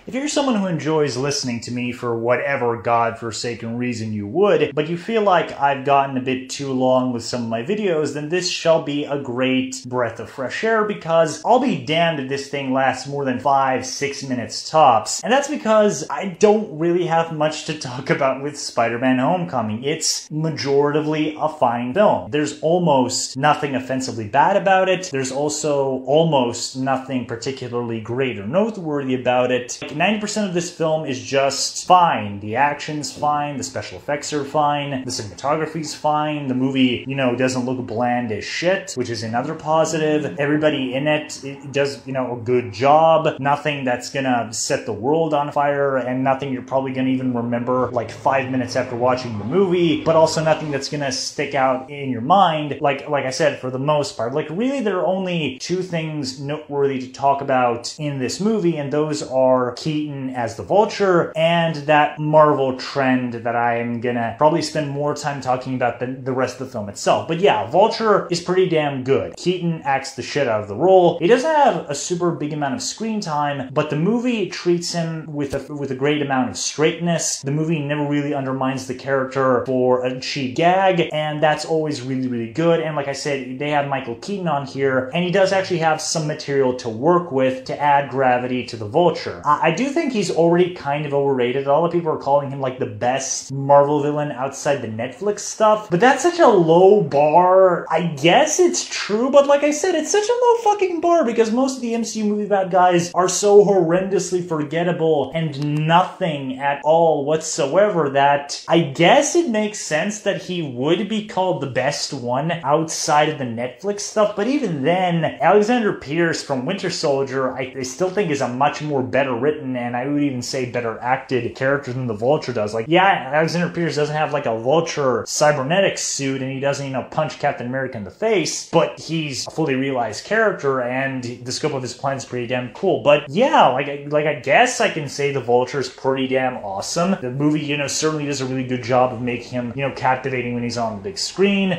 If you're someone who enjoys listening to me for whatever godforsaken reason you would, but you feel like I've gotten a bit too long with some of my videos, then this shall be a great breath of fresh air, because I'll be damned if this thing lasts more than 5-6 minutes tops. And that's because I don't really have much to talk about with Spider-Man Homecoming. It's majoritively a fine film. There's almost nothing offensively bad about it. There's also almost nothing particularly great or noteworthy about it. 90% of this film is just fine. The action's fine, the special effects are fine, the cinematography's fine, the movie, doesn't look bland as shit, which is another positive. Everybody in it does, a good job. Nothing that's gonna set the world on fire, and nothing you're probably gonna even remember like 5 minutes after watching the movie, but also nothing that's gonna stick out in your mind. Like I said, for the most part, really there are only two things noteworthy to talk about in this movie, and those are Keaton as the Vulture and that Marvel trend that I am gonna probably spend more time talking about than the rest of the film itself. But yeah, Vulture is pretty damn good. Keaton acts the shit out of the role. He doesn't have a super big amount of screen time, but the movie treats him with a great amount of straightness. The movie never really undermines the character for a cheap gag, and that's always really, really good. And like I said, they have Michael Keaton on here, and he does actually have some material to work with to add gravity to the Vulture. I do think he's already kind of overrated. A lot of people are calling him like the best Marvel villain outside the Netflix stuff, but that's such a low bar. I guess it's true, but like I said, it's such a low fucking bar because most of the MCU movie bad guys are so horrendously forgettable and nothing at all whatsoever that I guess it makes sense that he would be called the best one outside of the Netflix stuff. But even then, Alexander Pierce from Winter Soldier, I still think is a much more better written, and I would even say better acted character than the Vulture does. Like, yeah, Alexander Pierce doesn't have like a Vulture cybernetic suit, and he doesn't, punch Captain America in the face, but he's a fully realized character, and the scope of his plan is pretty damn cool. But yeah, I guess I can say the Vulture is pretty damn awesome. The movie, certainly does a really good job of making him, captivating when he's on the big screen.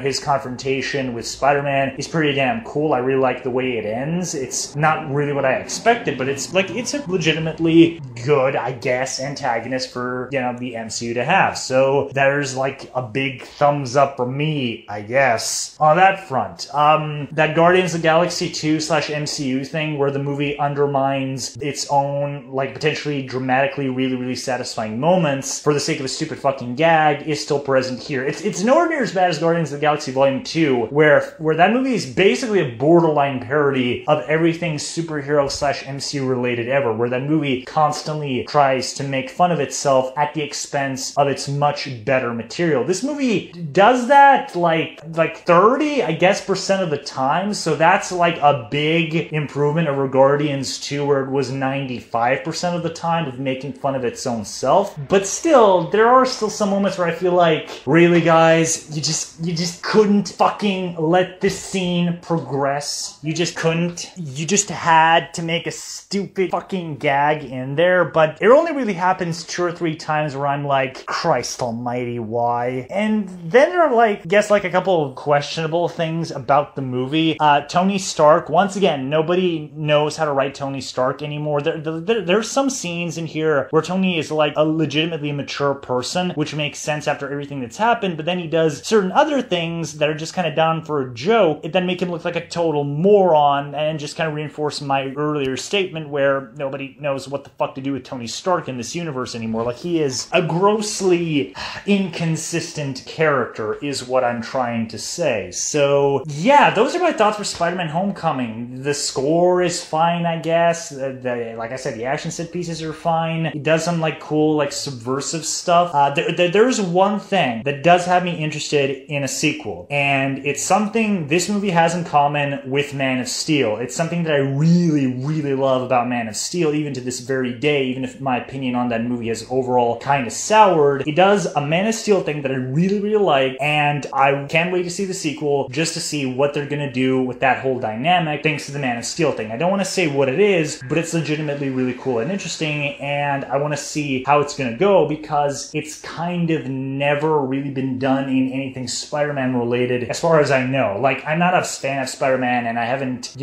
His confrontation with Spider-Man is pretty damn cool. I really like the way it ends. It's not really what I expected, but it's a legitimately good, I guess, antagonist for, the MCU to have. So there's like a big thumbs up for me, I guess, on that front. That Guardians of the Galaxy 2/MCU thing where the movie undermines its own, potentially dramatically really, really satisfying moments for the sake of a stupid fucking gag is still present here. It's nowhere near as bad as Guardians of the Galaxy Volume 2, where that movie is basically a borderline parody of everything superhero/MCU related ever, where that movie constantly tries to make fun of itself at the expense of its much better material. This movie does that like 30, I guess, percent of the time, so that's like a big improvement over Guardians 2, where it was 95% of the time of making fun of its own self. But still, there are still some moments where I feel like, really guys, you just couldn't fucking let this scene progress. You just couldn't. You just had to make a stupid fucking gag in there, but it only really happens 2 or 3 times where I'm like, Christ almighty, why? And then there are a couple of questionable things about the movie. Tony Stark, once again, nobody knows how to write Tony Stark anymore. There's some scenes in here where Tony is like a legitimately mature person, which makes sense after everything that's happened, but then he does certain other things that are just kind of down for a joke. It then make him look like a total moron, and just kind of reinforce my earlier statement where nobody knows what the fuck to do with Tony Stark in this universe anymore. Like, he is a grossly inconsistent character is what I'm trying to say. So yeah, those are my thoughts for Spider-Man Homecoming. The score is fine, I guess. Like I said, the action set pieces are fine. It does some cool subversive stuff. There's one thing that does have me interested in a sequel, and it's something this movie has in common with Man of Steel. It's something that I really, really love about Man of Steel, even to this very day, even if my opinion on that movie has overall kind of soured. It does a Man of Steel thing that I really, really like, and I can't wait to see the sequel just to see what they're gonna do with that whole dynamic thanks to the Man of Steel thing. I don't want to say what it is, but it's legitimately really cool and interesting, and I want to see how it's gonna go because it's kind of never really been done in anything Spider-Man related as far as I know. I'm not a fan of Spider-Man, and I haven't,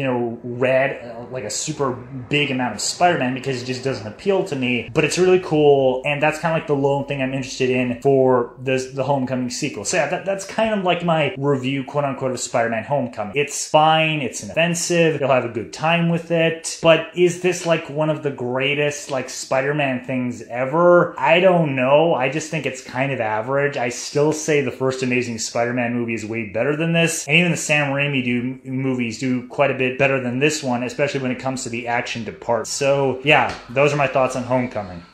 read a super big amount of Spider-Man Spider-Man because it just doesn't appeal to me, but it's really cool, and that's kind of like the lone thing I'm interested in for the Homecoming sequel. So yeah, that's kind of like my review, quote-unquote, of Spider-Man Homecoming. It's fine, it's inoffensive, you'll have a good time with it, but is this like one of the greatest like Spider-Man things ever? I don't know. I just think it's kind of average. I still say the first Amazing Spider-Man movie is way better than this, and even the Sam Raimi movies do quite a bit better than this one, especially when it comes to the action department. So yeah, those are my thoughts on Homecoming.